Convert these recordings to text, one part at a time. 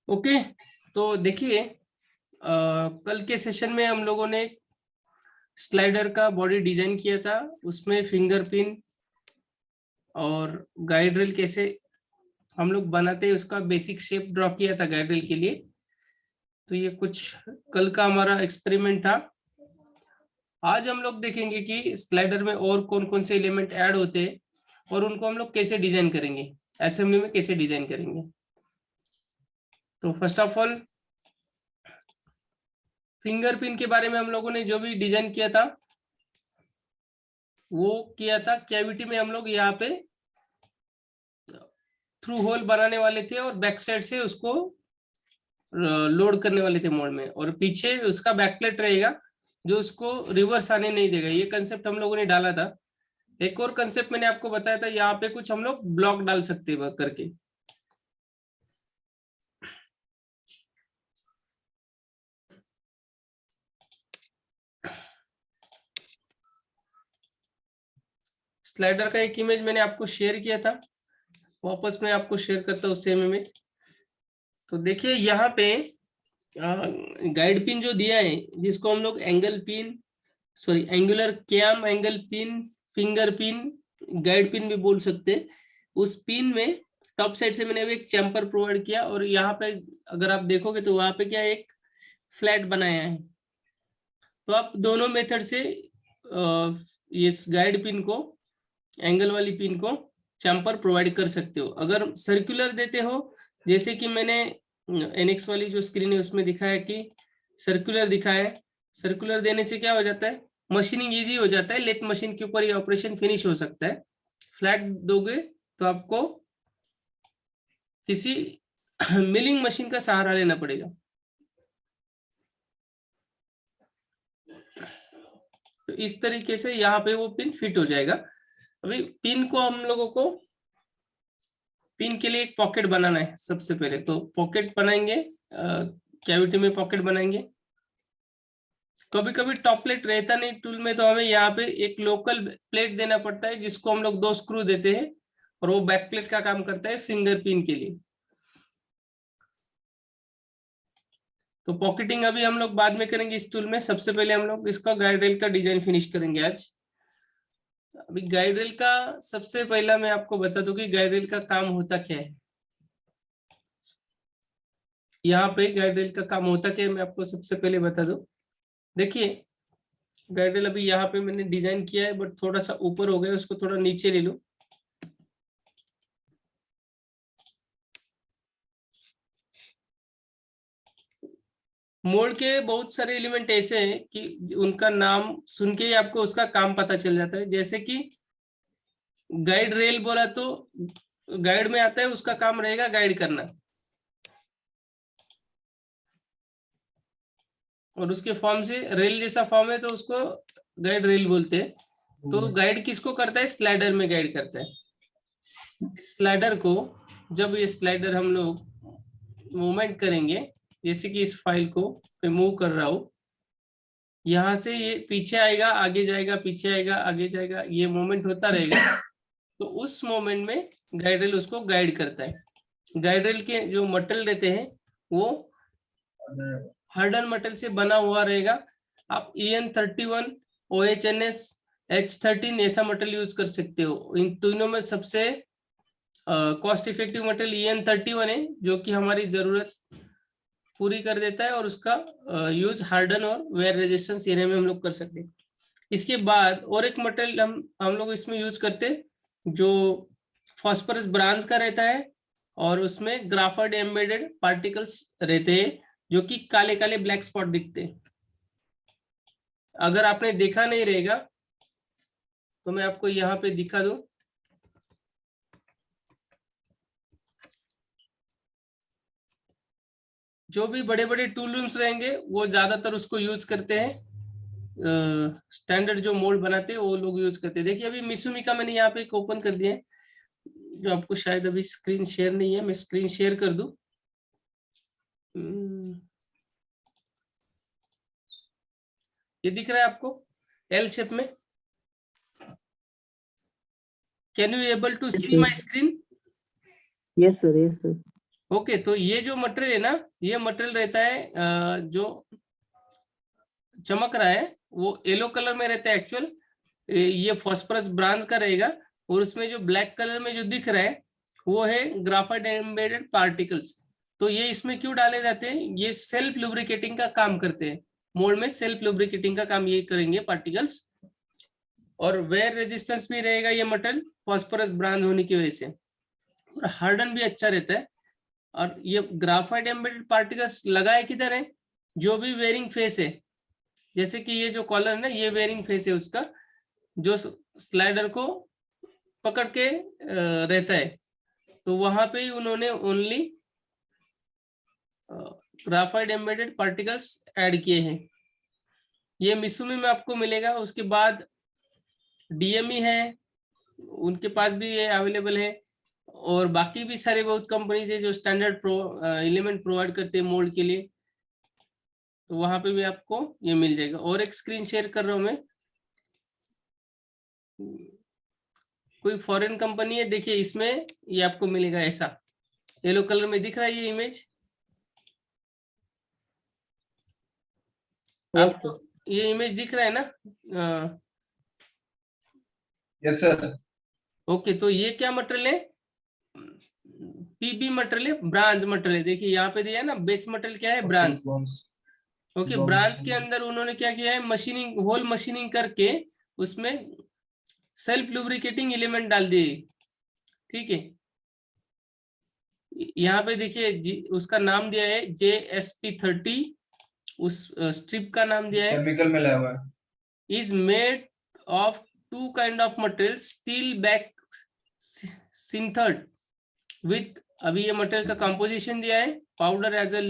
Okay, तो देखिए कल के सेशन में हम लोगों ने स्लाइडर का बॉडी डिजाइन किया था। उसमें फिंगरप्रिंट और गाइड रेल कैसे हम लोग बनाते हैं उसका बेसिक शेप ड्रॉ किया था गाइड रेल के लिए। तो ये कुछ कल का हमारा एक्सपेरिमेंट था। आज हम लोग देखेंगे कि स्लाइडर में और कौन कौन से एलिमेंट ऐड होते हैं और उनको हम लोग कैसे डिजाइन करेंगे, असेंबली में कैसे डिजाइन करेंगे। तो फर्स्ट ऑफ ऑल फिंगरप्रिंट के बारे में हम लोगों ने जो भी डिजाइन किया था वो किया था कैविटी में। हम लोग यहाँ पे थ्रू होल बनाने वाले थे और बैक साइड से उसको लोड करने वाले थे मोड में, और पीछे उसका बैकप्लेट रहेगा जो उसको रिवर्स आने नहीं देगा। ये कंसेप्ट हम लोगों ने डाला था। एक और कंसेप्ट मैंने आपको बताया था, यहाँ पे कुछ हम लोग ब्लॉक डाल सकते हैं करके। स्लाइडर का एक इमेज मैंने आपको शेयर किया था, वापस मैं आपको शेयर करता हूँ सेम इमेज। तो देखिए यहाँ पे गाइड पिन जो दिया है, जिसको हम लोग angle pin, sorry angular cam, angle pin, finger pin, guide pin भी बोल सकते हैं। उस पिन में टॉप साइड से मैंने एक चैम्पर प्रोवाइड किया, और यहाँ पे अगर आप देखोगे तो वहां पे क्या एक फ्लैट बनाया है। तो आप दोनों मेथड से इस गाइड पिन को, एंगल वाली पिन को चैम्पर प्रोवाइड कर सकते हो। अगर सर्कुलर देते हो, जैसे कि मैंने एनएक्स वाली जो स्क्रीन है उसमें दिखाया कि सर्कुलर दिखाया है, सर्कुलर देने से क्या हो जाता है, मशीनिंग इजी हो जाता है, लेथ मशीन के ऊपर ये ऑपरेशन फिनिश हो सकता है। फ्लैट दोगे तो आपको किसी मिलिंग मशीन का सहारा लेना पड़ेगा। तो इस तरीके से यहाँ पे वो पिन फिट हो जाएगा। अभी पिन को हम लोगों को, पिन के लिए एक पॉकेट बनाना है। सबसे पहले तो पॉकेट बनाएंगे, कैविटी में पॉकेट बनाएंगे। कभी कभी टॉप प्लेट रहता नहीं टूल में, तो हमें यहाँ पे एक लोकल प्लेट देना पड़ता है, जिसको हम लोग 2 स्क्रू देते हैं, और वो बैक प्लेट का काम करता है फिंगर पिन के लिए। तो पॉकेटिंग अभी हम लोग बाद में करेंगे इस टूल में। सबसे पहले हम लोग इसका गाइड रेल का डिजाइन फिनिश करेंगे आज। अभी गाइड रेल का सबसे पहला मैं आपको बता दूं कि गाइड रेल का काम होता क्या है। यहाँ पे गाइड रेल का काम होता क्या है मैं आपको सबसे पहले बता दूं। देखिए गाइड रेल अभी यहाँ पे मैंने डिजाइन किया है, बट थोड़ा सा ऊपर हो गया, उसको थोड़ा नीचे ले लो। मोल्ड के बहुत सारे एलिमेंट ऐसे हैं कि उनका नाम सुन के ही आपको उसका काम पता चल जाता है। जैसे कि गाइड रेल बोला तो गाइड में आता है, उसका काम रहेगा गाइड करना, और उसके फॉर्म से रेल जैसा फॉर्म है तो उसको गाइड रेल बोलते हैं। तो गाइड किसको करता है, स्लाइडर में गाइड करता है। स्लाइडर को जब ये स्लाइडर हम लोग मूवमेंट करेंगे, जैसे कि इस फाइल को मैं मूव कर रहा हूँ, यहाँ से ये पीछे आएगा, आगे जाएगा, पीछे आएगा, आगे जाएगा, ये मूवमेंट होता रहेगा। तो उस मोमेंट में गाइड रेल उसको गाइड करता है। गाइड रेल के जो मटेरियल रहते हैं वो हार्डन मटेरियल से बना हुआ रहेगा। आप EN31, OHNS, H13 ऐसा मटेरियल यूज कर सकते हो। इन तीनों में सबसे कॉस्ट इफेक्टिव मटेरियल EN31 है, जो कि हमारी जरूरत पूरी कर देता है, और उसका यूज हार्डन और वेयर रेजिस्टेंस एरिया में हम लोग कर सकते हैं। इसके बाद और एक मटेरियल हम लोग इसमें यूज करते हैं जो फॉस्फोरस ब्रांज का रहता है, और उसमें ग्राफाइट एम्बेडेड पार्टिकल्स रहते हैं, जो कि काले काले ब्लैक स्पॉट दिखते हैं। अगर आपने देखा नहीं रहेगा तो मैं आपको यहाँ पे दिखा दूं। जो भी बड़े बड़े टूल रूम्स रहेंगे वो ज्यादातर उसको यूज करते हैं। स्टैंडर्ड जो मोल्ड बनाते हैं वो लोग यूज करते हैं। देखिए अभी मिसुमी का मैंने यहाँ पे एक ओपन कर दिया है, जो आपको शायद अभी स्क्रीन शेयर नहीं है, मैं स्क्रीन शेयर कर दूं। ये दिख रहा है आपको एल शेप में? Can you able to see my screen? Yes sir, yes sir. Okay, तो ये जो मटेरियल है ना, ये मटेरियल रहता है जो चमक रहा है वो येलो कलर में रहता है एक्चुअल, ये फॉस्फोरस ब्रांज का रहेगा, और उसमें जो ब्लैक कलर में जो दिख रहा है वो है ग्राफाइट एम्बेडेड पार्टिकल्स। तो ये इसमें क्यों डाले जाते हैं, ये सेल्फ लुब्रिकेटिंग का काम करते हैं, मोल्ड में सेल्फ लुब्रिकेटिंग का काम ये करेंगे पार्टिकल्स। और वेयर रेजिस्टेंस भी रहेगा ये मटेरियल फॉस्फोरस ब्रांज होने की वजह से, और हार्डन भी अच्छा रहता है। और ये ग्राफाइट एम्बेडेड पार्टिकल्स लगाए किधर है, जो भी वेयरिंग फेस है, जैसे कि ये जो कॉलर है ना, ये वेयरिंग फेस है उसका, जो स्लाइडर को पकड़ के रहता है, तो वहां पे ही उन्होंने only graphite embedded particles add किए हैं। ये मित्सुमी में आपको मिलेगा। उसके बाद डीएमई है, उनके पास भी ये अवेलेबल है, और बाकी भी सारे बहुत कंपनीज है जो स्टैंडर्ड एलिमेंट प्रोवाइड करते हैं मोल्ड के लिए, तो वहां पे भी आपको ये मिल जाएगा। और एक स्क्रीन शेयर कर रहा हूं मैं, कोई फॉरेन कंपनी है, देखिए इसमें ये आपको मिलेगा ऐसा, येलो कलर में दिख रहा है ये इमेज आपको, ये इमेज दिख रहा है ना? Yes sir. ओके, तो ये क्या मटेरियल है, पीबी मटेरियल है, ब्रांज मटेरियल। देखिए यहाँ पे दिया है ना, बेस मटेरियल क्या है, ब्रांज। ओके, ब्रांच के अंदर उन्होंने क्या किया है, मशीनिंग, होल मशीनिंग करके उसमें सेल्फ लुब्रिकेटिंग एलिमेंट डाल दिए। ठीक है, यहाँ पे देखिए उसका नाम दिया है JSP30, उस स्ट्रिप का नाम दिया है, केमिकल में लगा हुआ है, is made of two kind of material, steel back sintered with, अभी ये मटेरियल का कंपोजिशन दिया है, powder as a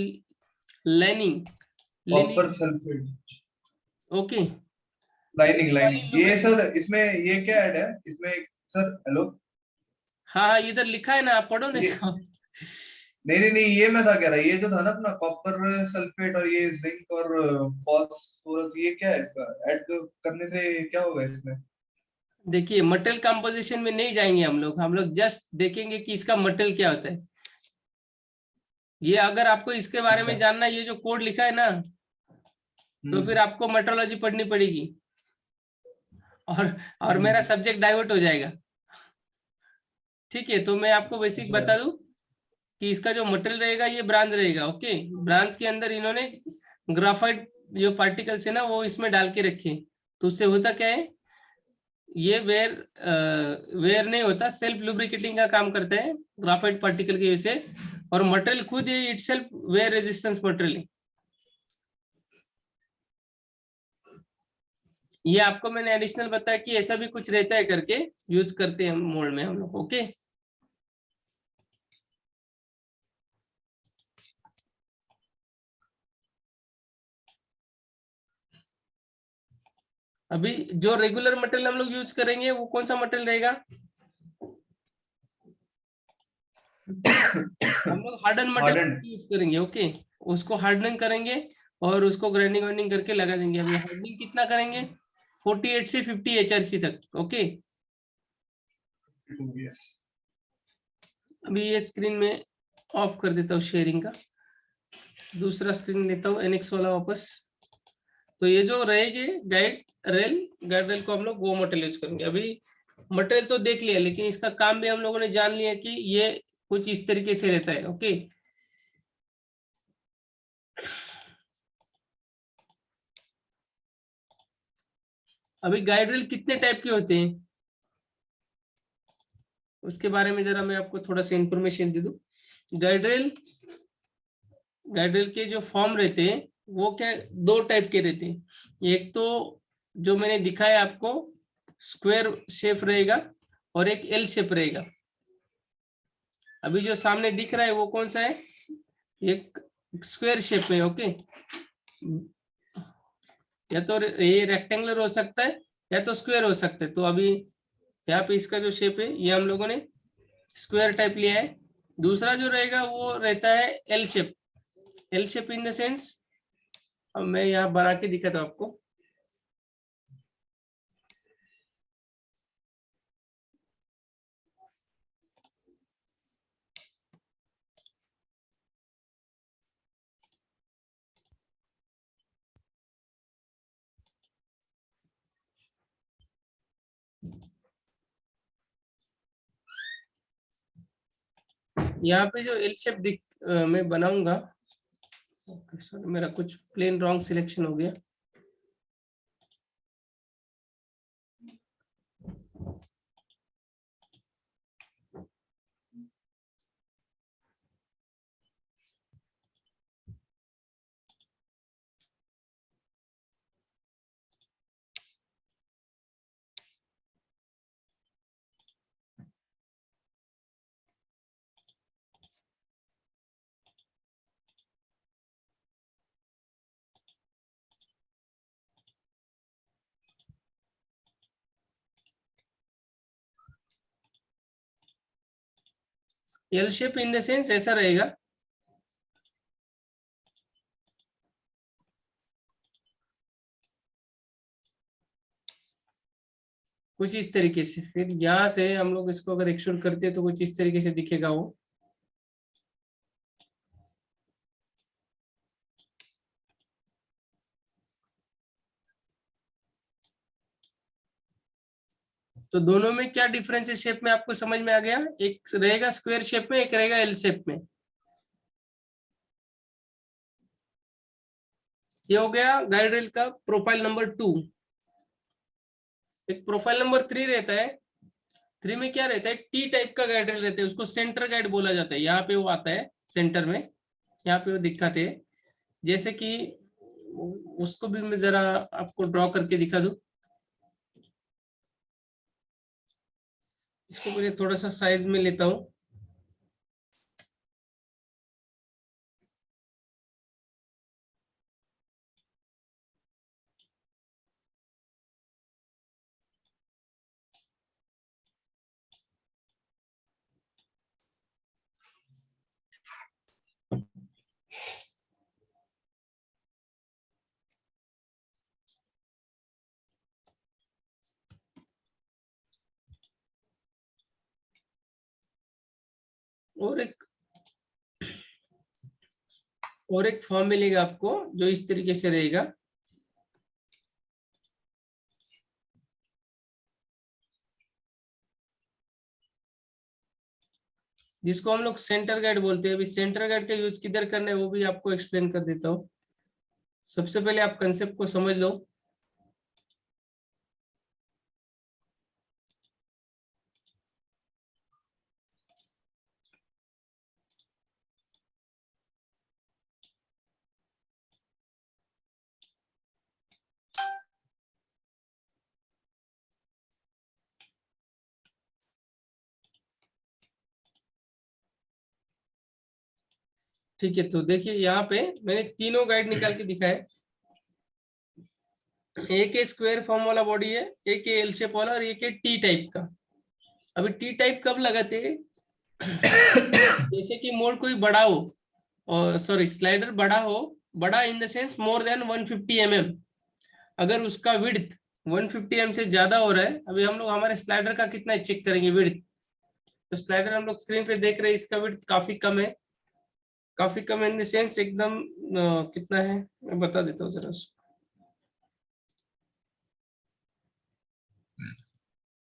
lining, copper sulphate, okay, lining lining. ये सर इसमें ये क्या ऐड है इसमें सर? हेलो, हाँ हाँ, इधर लिखा है ना, आप पढ़ो ना ये इसको। नहीं नहीं नहीं, ये मैं था कह रहा, ये जो था ना अपना कॉपर सल्फेट और ये जिंक और फास्फोरस, ये क्या है इसका ऐड करने से क्या होगा इसमें? देखिए मटेरियल कंपोजिशन में नहीं जाएंगे हम लोग जस्ट देखेंगे कि इसका मटेरियल क्या होता है। ये अगर आपको इसके बारे में अच्छा। जानना है, ये जो कोड लिखा है ना, तो फिर आपको मेट्रोलॉजी पढ़नी पड़ेगी, और मेरा सब्जेक्ट डाइवर्ट हो जाएगा। ठीक है, तो मैं आपको बेसिक अच्छा। बता दूं कि इसका जो मटेरियल रहेगा ये ब्रांज रहेगा। ओके, ब्रांज के अंदर इन्होंने ग्राफाइट जो पार्टिकल्स है ना वो इसमें डाल के रखे, तो उससे होता क्या है, ये वेयर वेयर नहीं होता, सेल्फ लुब्रिकेटिंग का काम करता है ग्राफाइट पार्टिकल की वजह से, और मटेरियल खुद ये इटसेल्फ वेयर रेजिस्टेंस मटेरियल है। ये आपको मैंने एडिशनल बताया कि ऐसा भी कुछ रहता है करके, यूज करते हैं मोल्ड में हम लोग। ओके, अभी जो रेगुलर मटेरियल हम लोग यूज करेंगे वो कौन सा मटेरियल रहेगा, हम लोग हार्डन हार्डन। मटेरियल यूज करेंगे। ओके, उसको हार्डनिंग करेंगे और उसको ग्राइंडिंग वाइंडिंग करके लगा देंगे। अभी हार्डनिंग कितना करेंगे, 48 से 50 HRC तक। Okay, yes. अभी ये स्क्रीन में ऑफ कर देता हूँ शेयरिंग का, दूसरा स्क्रीन लेता हूँ NX वाला वापस। तो ये जो रहेगी गाइड रेल को हम लोग वो मटेरियल यूज करेंगे। अभी मटेरियल तो देख लिया, लेकिन इसका काम भी हम लोगों ने जान लिया कि ये कुछ इस तरीके से रहता है। ओके, अभी गाइड रेल कितने टाइप के होते हैं उसके बारे में जरा मैं आपको थोड़ा सा इंफॉर्मेशन दे दूं। गाइड रेल के जो फॉर्म रहते हैं वो क्या, दो टाइप के रहते हैं। एक तो जो मैंने दिखाया आपको, स्क्वायर शेप रहेगा, और एक एल शेप रहेगा। अभी जो सामने दिख रहा है वो कौन सा है, एक स्क्वायर शेप में। ओके, या तो ये रेक्टेंगुलर हो सकता है या तो स्क्वायर हो सकता है। तो अभी यहाँ पे इसका जो शेप है ये हम लोगों ने स्क्वायर टाइप लिया है। दूसरा जो रहेगा वो रहता है L shape. L shape in the sense, अब मैं यहाँ बना के दिखाता हूँ आपको। यहाँ पे जो एल शेप मैं बनाऊंगा, सॉरी मेरा कुछ प्लेन रॉन्ग सिलेक्शन हो गया। L shape in the sense ऐसा रहेगा, कुछ इस तरीके से। फिर यहाँ से हम लोग इसको अगर एक्सट्रूड करते हैं तो कुछ इस तरीके से दिखेगा वो। तो दोनों में क्या डिफरेंस है शेप में, आपको समझ में आ गया? एक रहेगा स्क्वायर शेप में, एक रहेगा एल शेप में। ये हो गया गाइड रेल का प्रोफाइल नंबर 2। एक प्रोफाइल नंबर 3 रहता है। 3 में क्या रहता है, टी टाइप का गाइड रेल रहता है, उसको सेंटर गाइड बोला जाता है। यहाँ पे वो आता है सेंटर में, यहाँ पे वो दिखाते हैं। जैसे कि उसको भी मैं जरा आपको ड्रॉ करके दिखा दूं। इसको मैं थोड़ा सा साइज में लेता हूँ। और एक फॉर्म मिलेगा आपको जो इस तरीके से रहेगा। जिसको हम लोग सेंटर गाइड बोलते हैं। अभी सेंटर गाइड का यूज किधर करना है वो भी आपको एक्सप्लेन कर देता हूँ। सबसे पहले आप कंसेप्ट को समझ लो। ठीक है, तो देखिए यहाँ पे मैंने तीनों गाइड निकाल के दिखाए। एक है स्क्वायर फॉर्म वाला बॉडी है, एक है एल शेप वाला, और एक है टी टाइप का। अभी टी टाइप कब लगाते हैं? जैसे कि मोड कोई बड़ा हो, और सॉरी स्लाइडर बड़ा हो, बड़ा in the sense more than 150 mm। अगर उसका विड्थ 150 mm से ज्यादा हो रहा है, अभी हम लोग हमारे स्लाइडर का कितना चेक करेंगे विड्थ। तो स्लाइडर हम लोग स्क्रीन पे देख रहे हैं, इसका विड्थ काफी कम है। काफी कम इन द सेंस एकदम कितना है मैं बता देता हूँ जरा।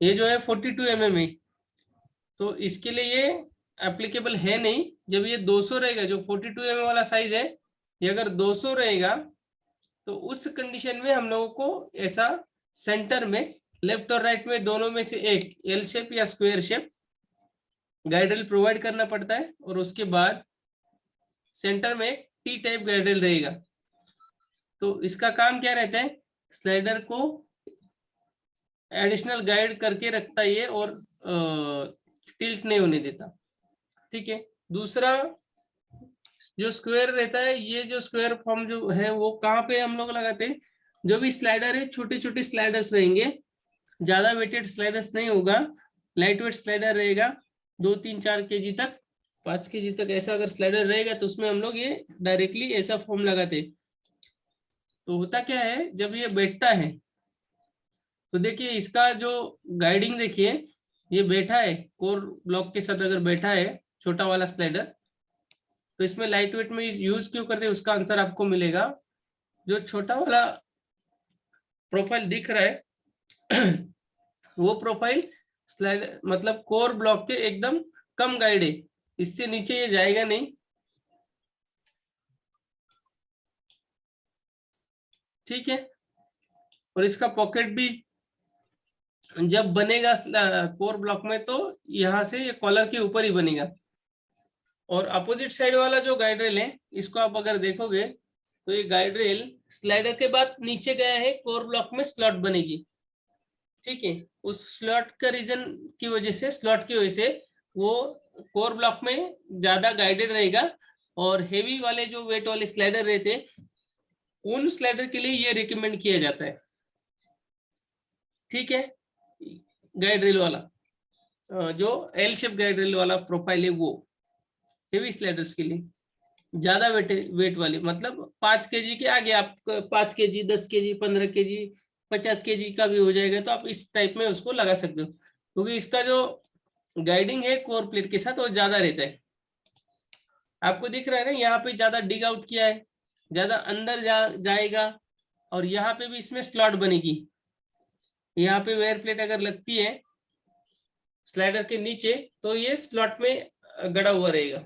ये जो है 42 mm है। तो इसके लिए ये एप्लीकेबल है नहीं। जब ये 200 रहेगा, जो 42 mm वाला साइज है, ये अगर 200 रहेगा तो उस कंडीशन में हम लोगों को ऐसा सेंटर में लेफ्ट और राइट में दोनों में से एक एल शेप या स्क्वायर शेप गाइडल प्रोवाइड करना पड़ता है। और उसके बाद सेंटर में एक टी टाइप गाइडल रहेगा। तो इसका काम क्या रहता है, स्लाइडर को एडिशनल गाइड करके रखता है ये, और टिल्ट नहीं होने देता। ठीक है। दूसरा जो स्क्वायर रहता है, ये जो स्क्वायर फॉर्म जो है वो कहाँ पे हम लोग लगाते हैं, जो भी स्लाइडर है छोटे छोटे स्लाइडर्स रहेंगे, ज्यादा वेटेड स्लाइडर्स नहीं होगा, लाइट वेट स्लाइडर रहेगा। 2-3-4 kg तक, 5 kg तक ऐसा अगर स्लाइडर रहेगा तो उसमें हम लोग ये डायरेक्टली ऐसा फॉर्म लगाते। तो होता क्या है, जब ये बैठता है तो देखिए इसका जो गाइडिंग देखिए, ये बैठा है कोर ब्लॉक के साथ अगर बैठा है छोटा वाला स्लाइडर, तो इसमें लाइट वेट में यूज क्यों करते हैं उसका आंसर आपको मिलेगा। जो छोटा वाला प्रोफाइल दिख रहा है वो प्रोफाइल स्लाइड मतलब कोर ब्लॉक के एकदम कम गाइड है, इससे नीचे ये जाएगा नहीं। ठीक है, और इसका पॉकेट भी जब बनेगा कोर ब्लॉक में तो यहाँ से ये कॉलर के ऊपर ही बनेगा। और अपोजिट साइड वाला जो गाइड रेल है, इसको आप अगर देखोगे तो ये गाइड रेल स्लाइडर के बाद नीचे गया है, कोर ब्लॉक में स्लॉट बनेगी। ठीक है, उस स्लॉट का रीजन की वजह से, स्लॉट की वजह से वो कोर ब्लॉक में ज्यादा गाइडेड रहेगा। और हेवी वाले जो वेट वाले स्लाइडर रहते हैं, उन स्लाइडर के लिए ये रिकमेंड किया जाता है। ठीक है, गाइड रेल वाला जो एल शेप गाइड रेल वाला प्रोफाइल है, वो हेवी स्लाइडर्स के लिए, ज्यादा वेट वाली, मतलब 5 kg के आगे आप 5 kg, 10 kg, 15 kg, 50 kg का भी हो जाएगा, तो आप इस टाइप में उसको लगा सकते हो, क्योंकि इसका जो गाइडिंग है कोर प्लेट के साथ वो ज्यादा रहता है। आपको दिख रहा है ना, यहाँ पे ज्यादा डिग आउट किया है, ज्यादा अंदर जाएगा। और यहाँ पे भी इसमें स्लॉट बनेगी। यहाँ पे वेयर प्लेट अगर लगती है स्लाइडर के नीचे, तो ये स्लॉट में गड़ा हुआ रहेगा।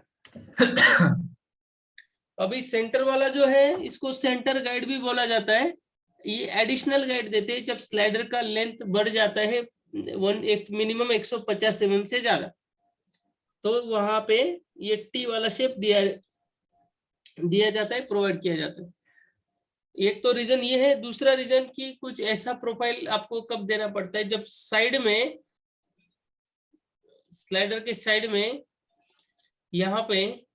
अभी सेंटर वाला जो है, इसको सेंटर गाइड भी बोला जाता है। ये एडिशनल गाइड देते हैं जब स्लाइडर का लेंथ बढ़ जाता है एक मिनिमम 150 mm से ज्यादा, तो वहां पे ये टी वाला शेप दिया जाता है, प्रोवाइड किया जाता है। एक तो रीजन ये है, दूसरा रीजन कि कुछ ऐसा प्रोफाइल आपको कब देना पड़ता है, जब साइड में, स्लाइडर के साइड में यहाँ पे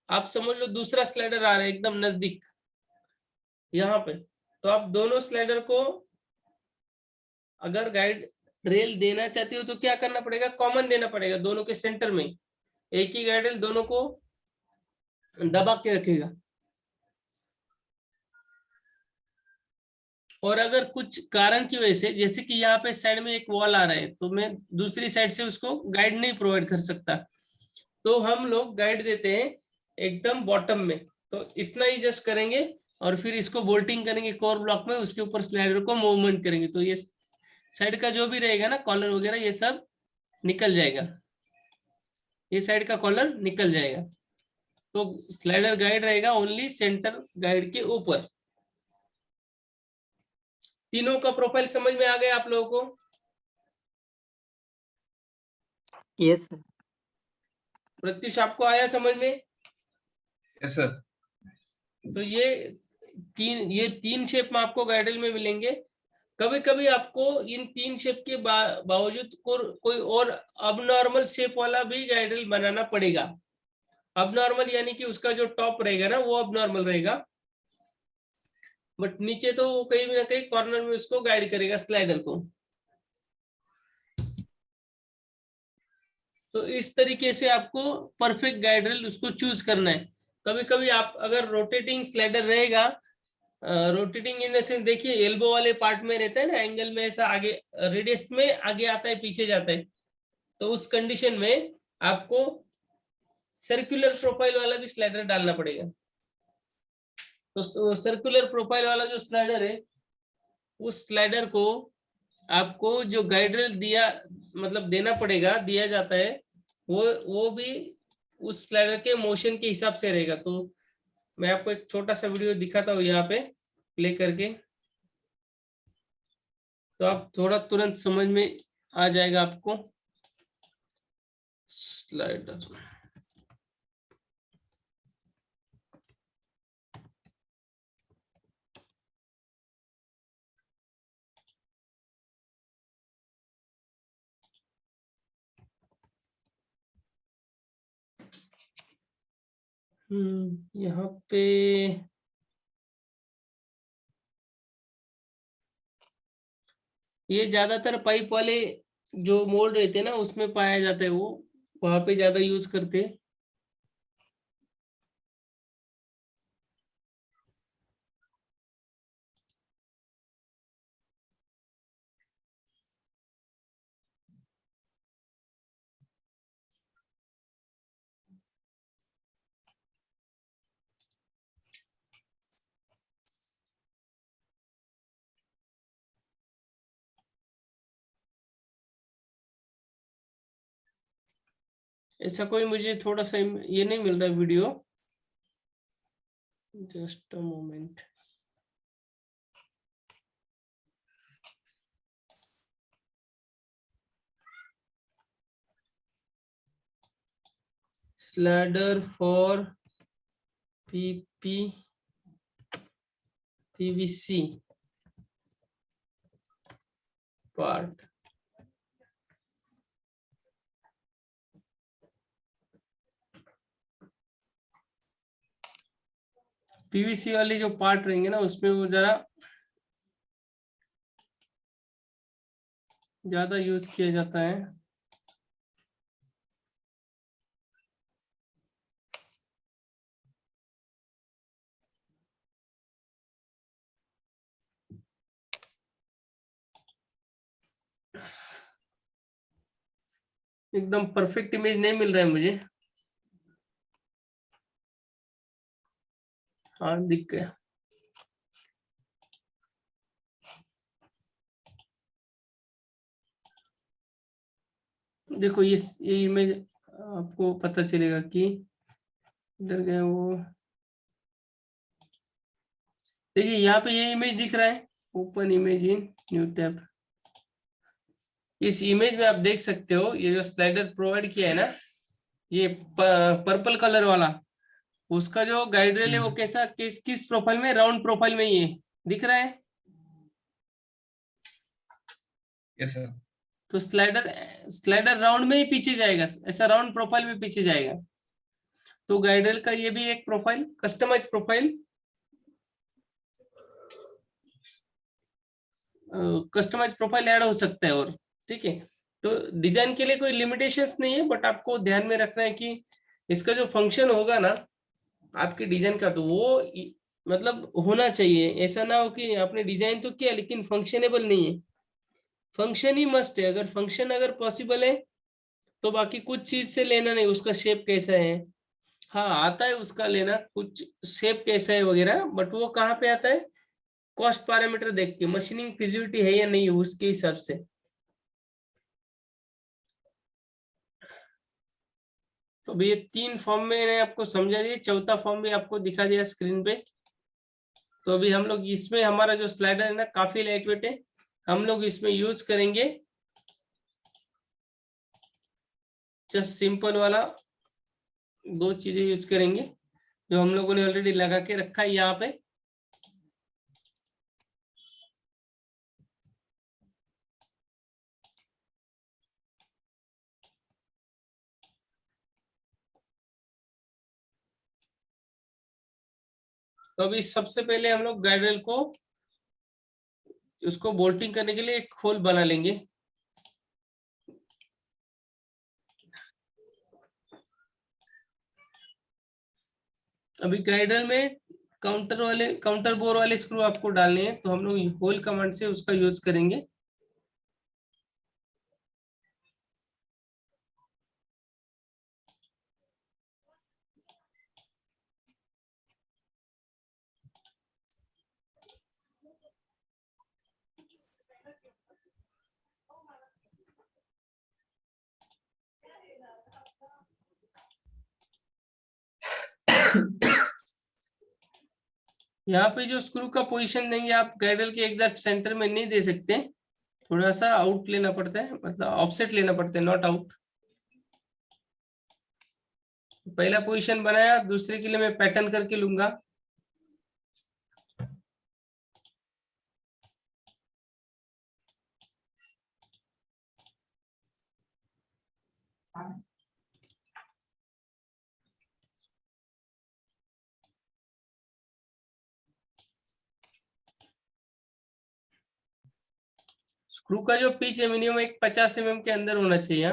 आप समझ लो दूसरा स्लाइडर आ रहा है एकदम नजदीक यहाँ पे, तो आप दोनों स्लाइडर को अगर गाइड रेल देना चाहते हो तो क्या करना पड़ेगा, कॉमन देना पड़ेगा दोनों के सेंटर में। एक ही गाइड रेल दोनों को दबा के रखेगा। और अगर कुछ कारण की वजह से, जैसे कि यहाँ पे साइड में एक वॉल आ रहा है, तो मैं दूसरी साइड से उसको गाइड नहीं प्रोवाइड कर सकता, तो हम लोग गाइड देते हैं एकदम बॉटम में। तो इतना ही जस्ट करेंगे और फिर इसको बोल्टिंग करेंगे कोर ब्लॉक में, उसके ऊपर स्लाइडर को मूवमेंट करेंगे, तो ये साइड का जो भी रहेगा ना कॉलर वगैरह, ये सब निकल जाएगा, ये साइड का कॉलर निकल जाएगा। तो स्लाइडर गाइड रहेगा ओनली सेंटर गाइड के ऊपर। तीनों का प्रोफाइल समझ में आ गया आप लोगों को? यस प्रत्युष आपको आया समझ में? Yes sir. तो ये तीन शेप में आपको गाइडल में मिलेंगे। कभी कभी आपको इन तीन शेप के बावजूद कोई और अबनॉर्मल शेप वाला भी गाइडल बनाना पड़ेगा। अबनॉर्मल यानी कि उसका जो टॉप रहेगा ना वो अबनॉर्मल रहेगा, बट नीचे तो वो कहीं ना कहीं कॉर्नर में उसको गाइड करेगा स्लाइडर को। तो इस तरीके से आपको परफेक्ट गाइडल उसको चूज करना है। कभी कभी आप अगर रोटेटिंग स्लाइडर रहेगा, रोटेटिंग इन द सेंस, देखिए एल्बो वाले पार्ट में रहता है ना एंगल में, ऐसा आगे रेडियस में आगे आता है पीछे जाता है, तो उस कंडीशन में आपको सर्कुलर प्रोफाइल वाला भी स्लाइडर डालना पड़ेगा। तो सर्कुलर प्रोफाइल वाला जो स्लाइडर है, उस स्लाइडर को आपको जो गाइडल दिया, मतलब देना पड़ेगा, दिया जाता है, वो भी उस स्लाइडर के मोशन के हिसाब से रहेगा। तो मैं आपको एक छोटा सा वीडियो दिखाता हूँ यहाँ पे प्ले करके, तो आप थोड़ा तुरंत समझ में आ जाएगा आपको। स्लाइडर यहाँ पे ये ज्यादातर पाइप वाले जो मोल्ड रहते हैं ना उसमें पाया जाता है, वो वहां पे ज्यादा यूज करते हैं। ऐसा कोई मुझे थोड़ा सा ये नहीं मिल रहा है video, just a moment. Slider for PP PVC part. PVC वाले जो पार्ट रहेंगे ना, उसमें वो जरा ज्यादा यूज किया जाता है। एकदम परफेक्ट इमेज नहीं मिल रहा है मुझे। हाँ, दिख गया। देखो ये इमेज आपको पता चलेगा कि इधर गए वो। देखिए यहाँ पे ये इमेज दिख रहा है, open image in new tab. इस इमेज में आप देख सकते हो ये जो स्लाइडर प्रोवाइड किया है ना, ये पर्पल कलर वाला, उसका जो गाइड रेल है वो कैसा किस प्रोफाइल में, राउंड प्रोफाइल में ये दिख रहा है। Yes sir. तो स्लाइडर राउंड में ही पीछे जाएगा, ऐसा राउंड प्रोफाइल में पीछे जाएगा। तो गाइड रेल का ये भी एक profile, customise profile, customise profile add हो सकता है। और ठीक है, तो डिजाइन के लिए कोई लिमिटेशंस नहीं है, बट आपको ध्यान में रखना है कि इसका जो फंक्शन होगा ना आपके डिजाइन का, तो वो मतलब होना चाहिए। ऐसा ना हो कि आपने डिजाइन तो किया लेकिन फंक्शनेबल नहीं है। फंक्शन ही मस्ट है। अगर फंक्शन अगर पॉसिबल है तो बाकी कुछ चीज से लेना नहीं, उसका शेप कैसा है, हाँ आता है उसका लेना, कुछ शेप कैसा है वगैरह, बट वो कहाँ पे आता है, कॉस्ट पैरामीटर देख के, मशीनिंग फिजिबिलिटी है या नहीं उसके हिसाब से। तो अभी ये 3 फॉर्म में मैंने आपको समझा दिया, चौथा फॉर्म भी आपको दिखा दिया स्क्रीन पे। तो अभी हम लोग इसमें, हमारा जो स्लाइडर है ना काफी लाइट वेट है, हम लोग इसमें यूज करेंगे जस्ट सिंपल वाला 2 चीजें यूज करेंगे जो हम लोगों ने ऑलरेडी लगा के रखा है यहाँ पे। तो अभी सबसे पहले हम लोग गाइड रेल को, उसको बोल्टिंग करने के लिए एक होल बना लेंगे। अभी गाइडर में काउंटर बोर वाले स्क्रू आपको डालने हैं, तो हम लोग होल कमांड से उसका यूज करेंगे। यहाँ पे जो स्क्रू का पोजीशन देंगे आप गाइडल के एग्जैक्ट सेंटर में नहीं दे सकते, थोड़ा सा आउट लेना पड़ता है, मतलब ऑफसेट लेना पड़ता है, नॉट आउट। पहला पोजीशन बनाया, दूसरे के लिए मैं पैटर्न करके लूंगा। स्क्रू का जो पिच है मिनिमम एक 50 mm के अंदर होना चाहिए।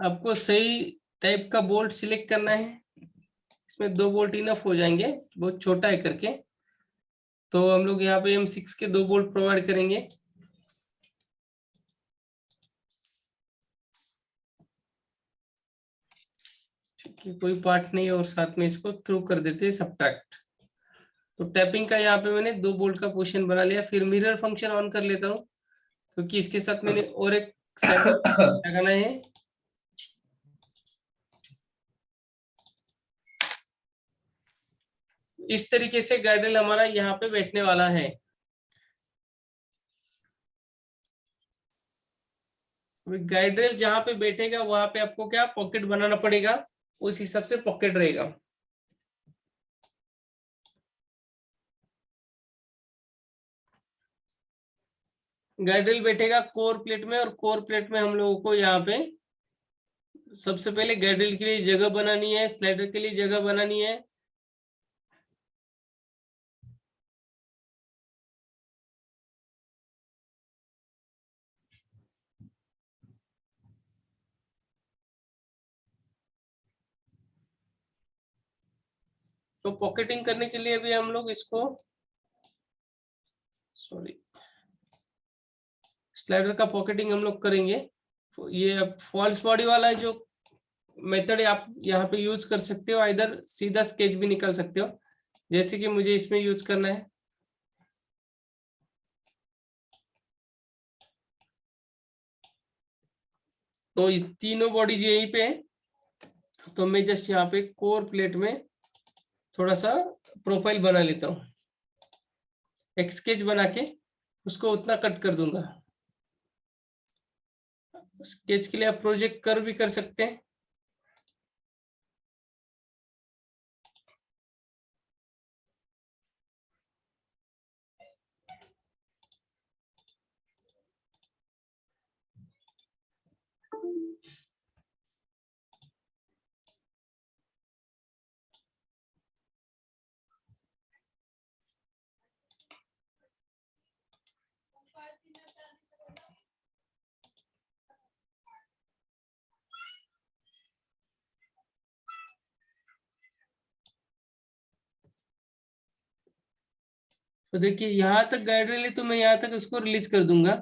आपको सही टाइप का बोल्ट सिलेक्ट करना है, इसमें 2 बोल्ट इनफ हो जाएंगे, बहुत छोटा है करके। तो हम लोग यहाँ पे M6 के 2 बोल्ट प्रोवाइड करेंगे। ठीक है, कोई पार्ट नहीं, और साथ में इसको थ्रू कर देते हैं सब्ट्रैक्ट। तो टैपिंग का यहाँ पे मैंने 2 बोल्ट का पोजीशन बना लिया। फिर मिरर फंक्शन ऑन कर लेता हूँ, क्योंकि इसके साथ मैंने और एक साइड लगाना है। इस तरीके से गाइडल हमारा यहाँ पे बैठने वाला है। गाइडरेल जहां पे बैठेगा वहां पे आपको क्या पॉकेट बनाना पड़ेगा, उस हिसाब से पॉकेट रहेगा। गाइडरेल बैठेगा कोर प्लेट में, और कोर प्लेट में हम लोगों को यहाँ पे सबसे पहले गाइडरेल के लिए जगह बनानी है, स्लाइडर के लिए जगह बनानी है। तो पॉकेटिंग करने के लिए भी हम लोग इसको, सॉरी, स्लाइडर का पॉकेटिंग हम लोग करेंगे। ये अब फॉल्स बॉडी वाला जो मेथड आप यहाँ पे यूज कर सकते हो, इधर सीधा स्केच भी निकाल सकते हो, जैसे कि मुझे इसमें यूज करना है। तो ये तीनों बॉडीज यहीं पे है, तो मैं जस्ट यहाँ पे कोर प्लेट में थोड़ा सा प्रोफाइल बना लेता हूँ, एक स्केच बना के उसको उतना कट कर दूंगा। स्केच के लिए आप प्रोजेक्ट कर भी कर सकते हैं। तो देखिए यहाँ तक गाइड रेल है, तो मैं यहाँ तक उसको रिलीज कर दूंगा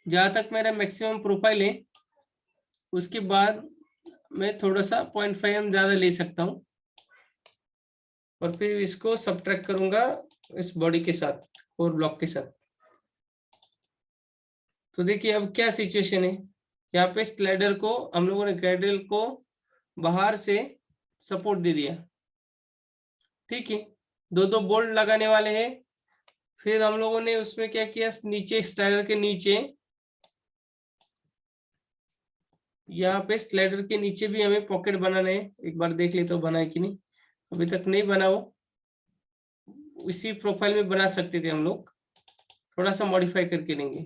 जहां तक मेरा मैक्सिमम प्रोफाइल है। उसके बाद मैं थोड़ा सा 0.5 mm ज्यादा ले सकता हूँ, और फिर इसको सबट्रैक्ट करूंगा इस बॉडी के साथ, कोर ब्लॉक के साथ। तो देखिए अब क्या सिचुएशन है, यहाँ पे स्लाइडर को हम लोगों ने गाइड रेल को बाहर से सपोर्ट दे दिया। ठीक है, 2 बोल्ट लगाने वाले हैं। फिर हम लोगों ने उसमें क्या किया, नीचे स्लाइडर के नीचे, यहाँ पे स्लाइडर के नीचे भी हमें पॉकेट बनाना है। एक बार देख लेते हो बना है कि नहीं, अभी तक नहीं बना वो, इसी प्रोफाइल में बना सकते थे हम लोग, थोड़ा सा मॉडिफाई करके लेंगे।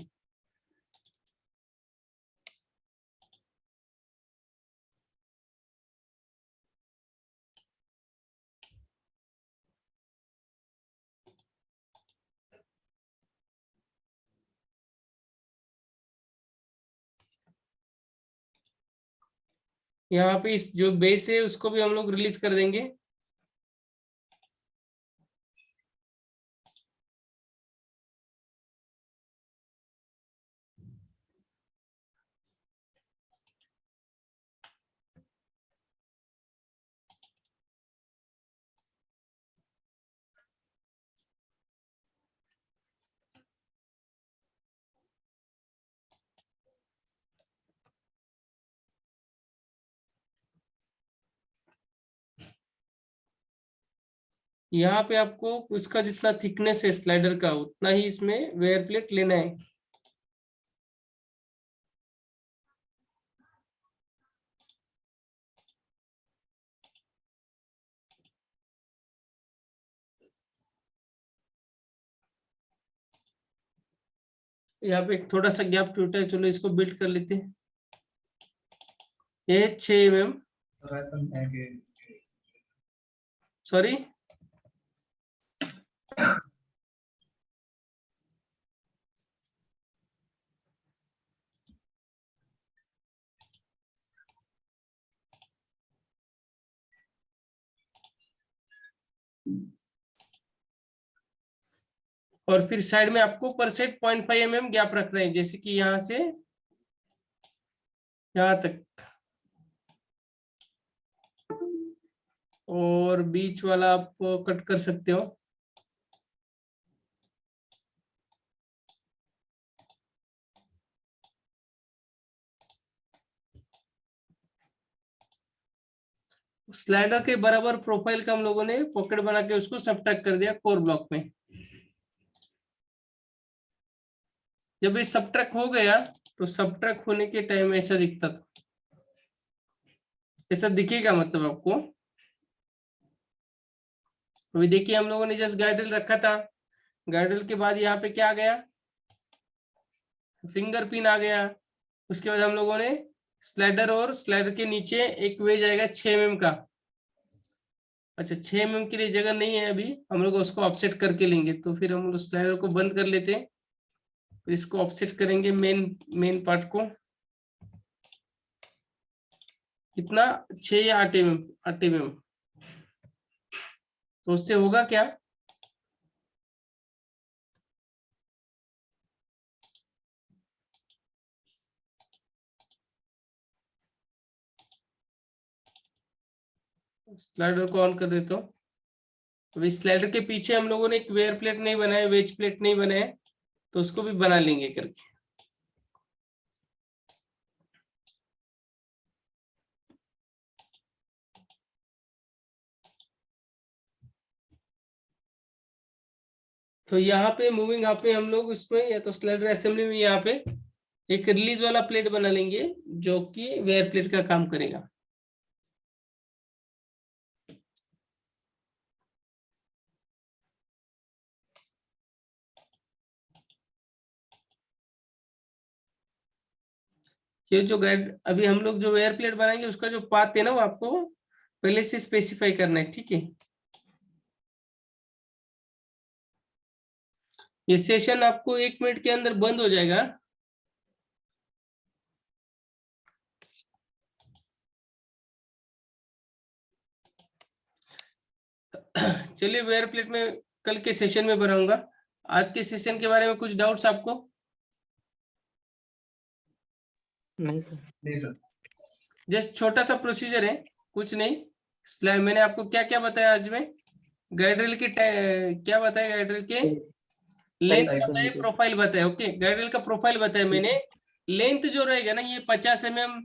यहाँ पे इस जो बेस है उसको भी हम लोग रिलीज कर देंगे। यहाँ पे आपको उसका जितना थिकनेस है स्लाइडर का, उतना ही इसमें वेयर प्लेट लेना है। यहाँ पे एक थोड़ा सा गैप टूटा है, चलो इसको बिल्ड कर लेते हैं। ये 6 mm, सॉरी, और फिर साइड में आपको पर सेट 0.5 mm गैप रखना है, जैसे कि यहाँ से यहाँ तक। और बीच वाला आप कट कर सकते हो। स्लाइडर के बराबर प्रोफाइल का हम लोगों ने पॉकेट बना के उसको सबट्रैक्ट कर दिया कोर ब्लॉक में। जब ये सबट्रैक्ट हो गया तो सबट्रैक्ट होने के टाइम ऐसा दिखता था, ऐसा दिखेगा मतलब आपको। अभी देखिए हम लोगों ने जस्ट गाइडल रखा था, गाइडल के बाद यहाँ पे क्या आ गया, फिंगर पिन आ गया। उसके बाद हम लोगों ने स्लाइडर और स्लाइडर के नीचे एक वेज आएगा 6 mm का। अच्छा 6 mm के लिए जगह नहीं है अभी, हम लोग उसको ऑफसेट करके लेंगे, तो फिर हम लोग स्लाइडर को बंद कर लेते हैं, फिर इसको ऑफसेट करेंगे मेन पार्ट को। कितना, 6 या 8 mm, 8 mm। तो उससे होगा क्या, स्लाइडर को ऑन कर देता हूँ। अभी स्लाइडर के पीछे हम लोगों ने एक वेयर प्लेट नहीं बनाया, वेज प्लेट नहीं बनाया, तो उसको भी बना लेंगे करके। तो यहाँ पे मूविंग यहाँ पे हम लोग इसमें या तो स्लाइडर असेंबली में यहाँ पे एक रिलीज वाला प्लेट बना लेंगे जो कि वेयर प्लेट का काम करेगा। ये जो गाइड अभी हम लोग जो वेयर प्लेट बनाएंगे उसका जो पाथ है ना वो आपको पहले से स्पेसिफाई करना है, ठीक है। ये सेशन आपको 1 मिनट के अंदर बंद हो जाएगा। चलिए वेयर प्लेट में कल के सेशन में बनाऊंगा। आज के सेशन के बारे में कुछ डाउट्स आपको? नहीं सर। नहीं सर। जस्ट छोटा सा प्रोसीजर है, कुछ नहीं। स्लाइड मैंने आपको क्या क्या बताया आज में, गाइडरेल के क्या बताया, गाइडरेल के लेंथ बताए, प्रोफाइल बताया। ओके, गाइडरेल का प्रोफाइल बताया मैंने। लेंथ जो रहेगा ना ये 50 mm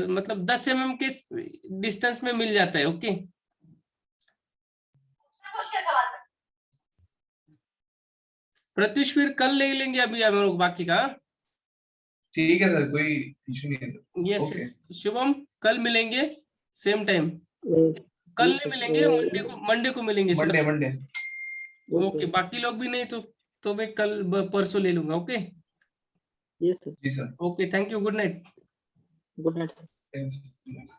मतलब 10 mm के डिस्टेंस में मिल जाता है। ओके, प्रत्युष फिर कल ले लेंगे अभी हम लोग बाकी का। ठीक है सर, कोई इशू नहीं है सर। Yes okay. शुभम, कल मिलेंगे सेम टाइम। कल नहीं मिलेंगे, मंडे को मिलेंगे। Monday Monday. ओके, बाकी लोग भी नहीं तो मैं कल परसों ले लूंगा। Okay yes sir. जी sir. Okay, thank you, good night. Good night sir. Thanks.